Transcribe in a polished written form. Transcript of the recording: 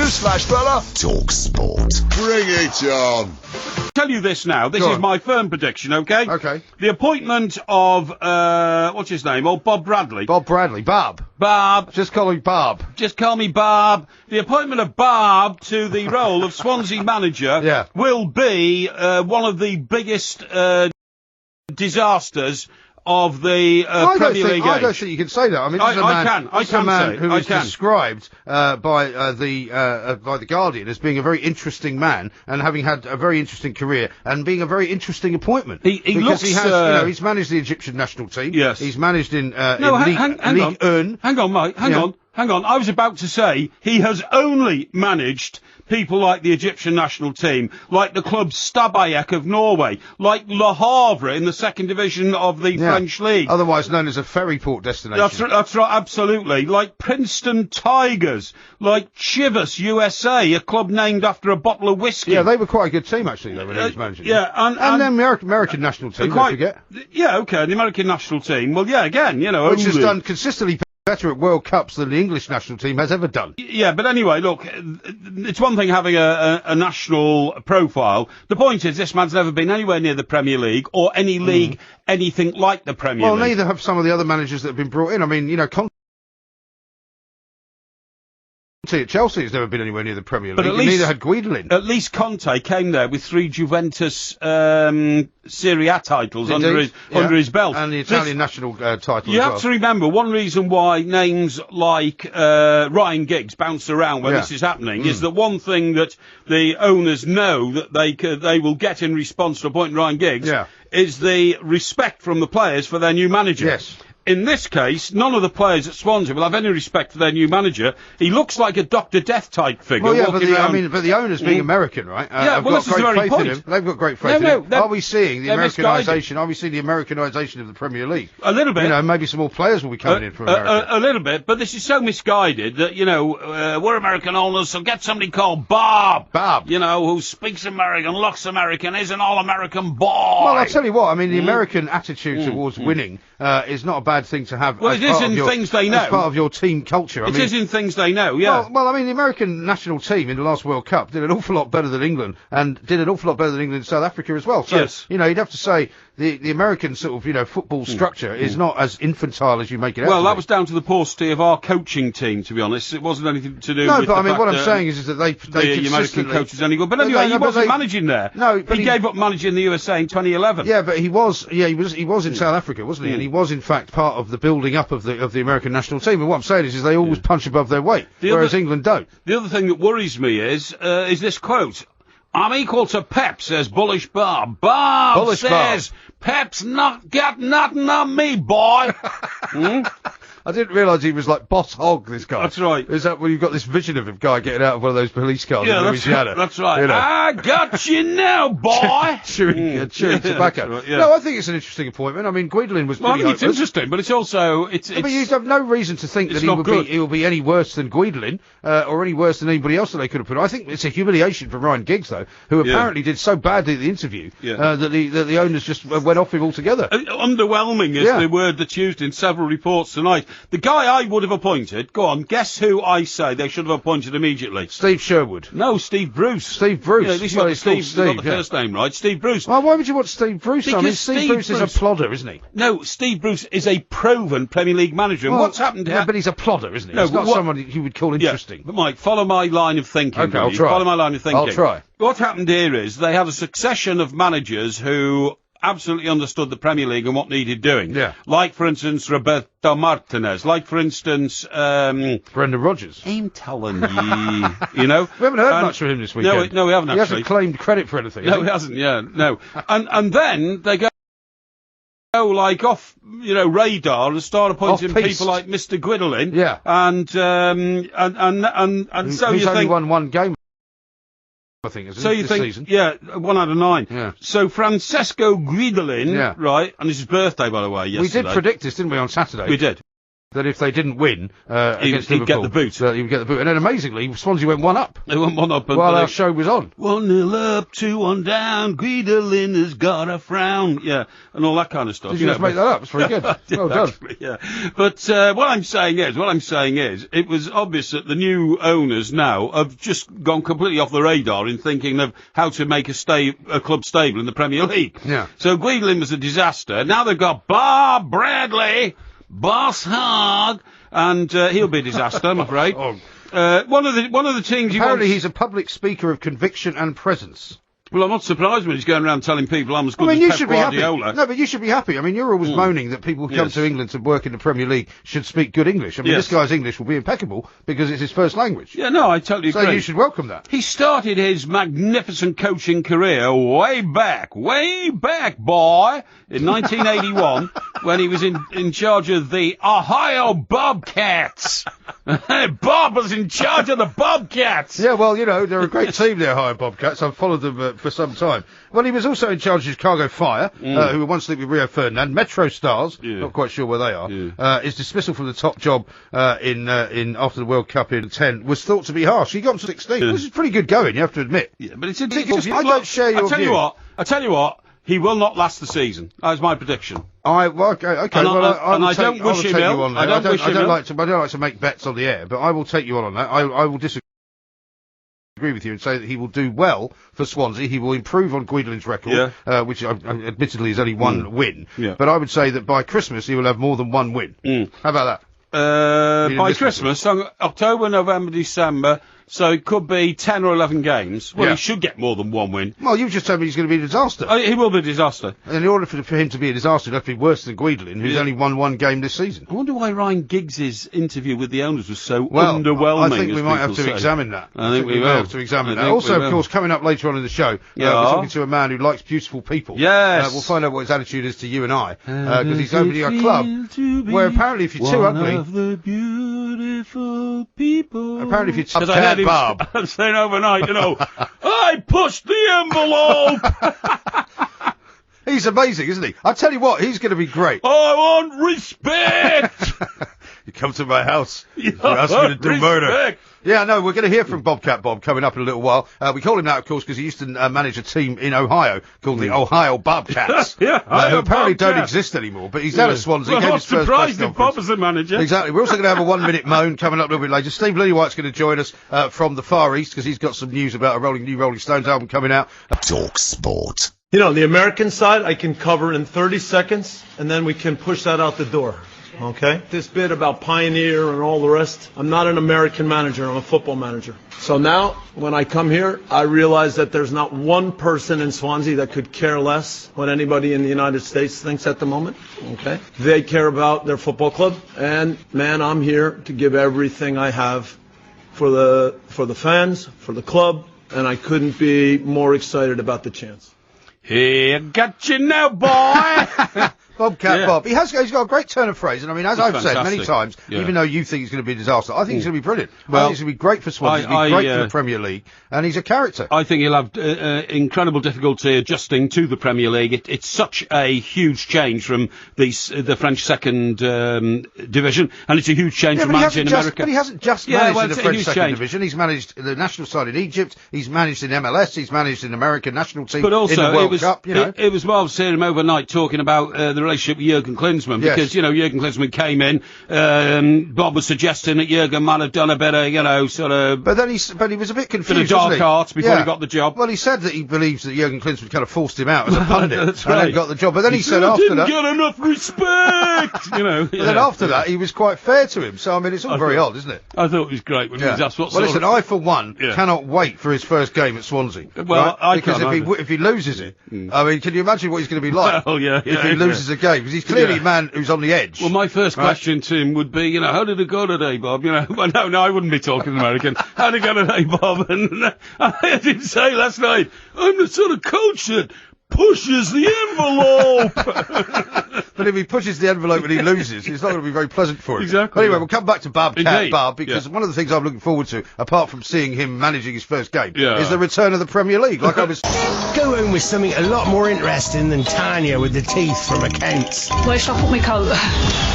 Newsflash, fella. talkSPORT. Bring it on. Tell you this now. This is my firm prediction, okay? Okay. The appointment of, what's his name? Old Bob Bradley. Bob Bradley. Bob. Bob. Just call him Bob. Just call me Bob. The appointment of Bob to the role of Swansea manager will be one of the biggest disasters of the Premier League. I don't think you can say that. I mean, this is a man who is described by the Guardian as being a very interesting man and having had a very interesting career and being a very interesting appointment. He's managed the Egyptian national team. Yes, he's managed in hang on. Hang on, mate. Hang on. I was about to say he has only managed people like the Egyptian national team, like the club Stabæk of Norway, like Le Havre in the second division of the French league. Otherwise known as a ferry port destination. That's right, absolutely. Like Princeton Tigers, like Chivas USA, a club named after a bottle of whiskey. Yeah, they were quite a good team, actually, though, when he was managing. Yeah, and the American national team, don't forget. Yeah, okay, the American national team. Well, yeah, again, which has done consistently better at World Cups than the English national team has ever done. Yeah, but anyway, look, it's one thing having a national profile. The point is, this man's never been anywhere near the Premier League or any league anything like the Premier League. Well, neither have some of the other managers that have been brought in. I mean, Conte at Chelsea has never been anywhere near the Premier League, but neither had Guidolin. At least Conte came there with 3 Juventus Serie A titles under his belt. And the Italian national title You have to remember, one reason why names like Ryan Giggs bounce around when this is happening is that one thing that the owners know that they will get in response to appointing Ryan Giggs is the respect from the players for their new manager. Yes. In this case, none of the players at Swansea will have any respect for their new manager. He looks like a Dr. Death type figure. Well, yeah, but the owners being American, right? This is the very point. They've got great faith in him. Are we seeing the Americanisation? Are we seeing the Americanisation of the Premier League? A little bit. Maybe some more players will be coming in from America. A little bit, but this is so misguided that we're American owners, so get somebody called Bob. Bob. Who speaks American, looks American, is an all-American boy. Well, I'll tell you what. I mean, the American attitude towards winning is not a bad thing to have. Well, it is in things they know. As part of your team culture. It is in things they know, yeah. Well, I mean, the American national team in the last World Cup did an awful lot better than England, and did an awful lot better than England and South Africa as well. So, you'd have to say the American sort of, football structure is not as infantile as you make it out. Well, that was down to the paucity of our coaching team, to be honest. It wasn't anything to do with but I mean, what I'm saying is that they the American coach is any good. But anyway, he wasn't managing there. No, but he gave up managing the USA in 2011. Yeah, but he was in South Africa, wasn't he? And he was, in fact, part of the building up of the American national team. And what I'm saying is they always punch above their weight, whereas England don't. The other thing that worries me is this quote. I'm equal to Pep, says Bullish Bob. Bob says, Pep's not got nothing on me, boy. I didn't realise he was like Boss Hogg, this guy. That's right. Is that when you've got this vision of a guy getting out of one of those police cars in Louisiana? That's right. I got you now, boy. chewing tobacco. Right, yeah. No, I think it's an interesting appointment. I mean, Guidolin was pretty hopeless. It's interesting, but it's also... But you have no reason to think that he will be any worse than Guidolin, or any worse than anybody else that they could have put. I think it's a humiliation for Ryan Giggs, though, who apparently did so badly at the interview that the owners just went off him altogether. Underwhelming is the word that's used in several reports tonight. The guy I would have appointed, go on, guess who I say they should have appointed immediately? Steve Sherwood. No, Steve Bruce. Steve Bruce. At least you got the first name right. Steve Bruce. Well, why would you want Steve Bruce? Because I mean, Steve Bruce is a plodder, isn't he? No, Steve Bruce is a proven Premier League manager. And what's happened here? Yeah, but he's a plodder, isn't he? No, he's not someone you would call interesting. But Mike, follow my line of thinking. Okay, I'll try. Follow my line of thinking. I'll try. What happened here is they had a succession of managers who absolutely understood the Premier League and what needed doing. Yeah. Like, for instance, Roberto Martinez. Like, for instance... Brendan Rodgers. I'm telling you, We haven't heard much from him this weekend. No, we haven't, actually. He hasn't claimed credit for anything, No, he hasn't, no. And then they go like off, radar and start appointing people like Mr. Guidolin. Yeah. And so you think... only won one game, I think, this season. Yeah, 1 out of 9. Yeah. So Francesco Guidolin, right, and it's his birthday, by the way, yesterday. We did predict this, didn't we, on Saturday? We did. that if they didn't win against Liverpool, he'd get the boot. He would get the boot. And then amazingly, Swansea went 1 up. They went 1 up. While our show was on. 1-0 up, 2-1 down, Guidolin has got a frown. Yeah, and all that kind of stuff. Did you just make that up? It's very good. Well done. Actually, yeah. But what I'm saying is, it was obvious that the new owners now have just gone completely off the radar in thinking of how to make a club stable in the Premier League. Yeah. So Guidolin was a disaster. Now they've got Bob Bradley, Boss Hog, and he'll be a disaster, I'm afraid. One of the teams apparently he's a public speaker of conviction and presence. Well, I'm not surprised when he's going around telling people I'm as good as Pep Guardiola. Happy. No, but you should be happy. I mean, you're always moaning that people who come to England to work in the Premier League should speak good English. I mean, this guy's English will be impeccable because it's his first language. Yeah, no, I totally agree. So you should welcome that. He started his magnificent coaching career way back, boy, in 1981 when he was in charge of the Ohio Bobcats. Bob was in charge of the Bobcats. Yeah, well, you know, they're a great team, the Ohio Bobcats. I've followed them for some time. Well, he was also in charge of Chicago Fire, who were once linked with Rio Ferdinand. Metro Stars, not quite sure where they are. His dismissal from the top job in after the World Cup in 10 was thought to be harsh. He got to 16, which is pretty good going, you have to admit. Yeah, but it's ridiculous. I don't share your view. I tell you what. He will not last the season. That's my prediction. Okay. I don't wish him ill. I don't like to make bets on the air, but I will take you on that. I will disagree with you and say that he will do well for Swansea. He will improve on Guidolin's record, which admittedly is only one win. Yeah. But I would say that by Christmas he will have more than one win. How about that? By Christmas, October, November, December. So it could be 10 or 11 games. Well, he should get more than one win. Well, you've just told me he's going to be a disaster. He will be a disaster. And in order for him to be a disaster, he'd have to be worse than Guidolin, who's only won one game this season. I wonder why Ryan Giggs' interview with the owners was so underwhelming. I think we might have to examine that. I think we will have to examine that. Also, of course, coming up later on in the show, we're talking to a man who likes beautiful people. Yes. We'll find out what his attitude is to you and I, because he's opening a club where apparently if you're too ugly... One of the beautiful people... Apparently if you're too ugly... Bob. Saying overnight, you know, I pushed the envelope. He's amazing, isn't he? I tell you what, he's going to be great. I want respect. You come to my house. You ask me to do murder. Yeah, no, we're going to hear from Bobcat Bob coming up in a little while. We call him that, of course, because he used to manage a team in Ohio called the Ohio Bobcats. who apparently don't exist anymore, but he's down at Swansea. Well, I'm not surprised if Bob is the manager. Exactly. We're also going to have a 1 minute moan coming up a little bit later. Steve Lillywhite's going to join us from the Far East because he's got some news about a new Rolling Stones album coming out. talkSPORT. You know, the American side I can cover in 30 seconds, and then we can push that out the door. Okay? This bit about Pioneer and all the rest, I'm not an American manager, I'm a football manager. So now, when I come here, I realize that there's not one person in Swansea that could care less what anybody in the United States thinks at the moment. Okay? They care about their football club, and man, I'm here to give everything I have for the fans, for the club, and I couldn't be more excited about the chance. Here, got you now, boy! Bobcat Bob. He's got a great turn of phrase, and I mean, as I've said many times, even though you think he's going to be a disaster, I think he's going to be brilliant. Well, I think he's going to be great for Swansea, he's going to be great for the Premier League, and he's a character. I think he'll have incredible difficulty adjusting to the Premier League. It's such a huge change from the French second division, and it's a huge change from managing in America. But he hasn't just managed the French second division. He's managed the national side in Egypt, he's managed in MLS, he's managed in American national team but also, in the World Cup. It was marvellous seeing him overnight talking about the relationship with Jurgen Klinsmann, because, you know, Jurgen Klinsmann came in, Bob was suggesting that Jurgen might have done a better, you know, sort of... But he was a bit confused, bit of dark arts before he got the job. Well, he said that he believes that Jurgen Klinsmann kind of forced him out as a pundit, and then got the job. But then he said after that... didn't get enough respect, you know. But then after that, he was quite fair to him. So, I mean, it's all very odd, isn't it? I thought it was great when he was asked what Well, listen, I, for one, cannot wait for his first game at Swansea. Well, right? Because if he loses it, I mean, can you imagine what he's going to be like if he loses a game? Because he's clearly a man who's on the edge. Well, my first question to him would be, you know, how did it go today, Bob? You know, well, no, I wouldn't be talking American. How did it go today, Bob? And I did say last night, I'm the sort of coach that pushes the envelope. But if he pushes the envelope and he loses, it's not going to be very pleasant for him. Exactly. But anyway, we'll come back to Bobcat Bob, because one of the things I'm looking forward to, apart from seeing him managing his first game, is the return of the Premier League. Like I was... Go home with something a lot more interesting than Tanya with the teeth from accounts. Where shall I put my coat?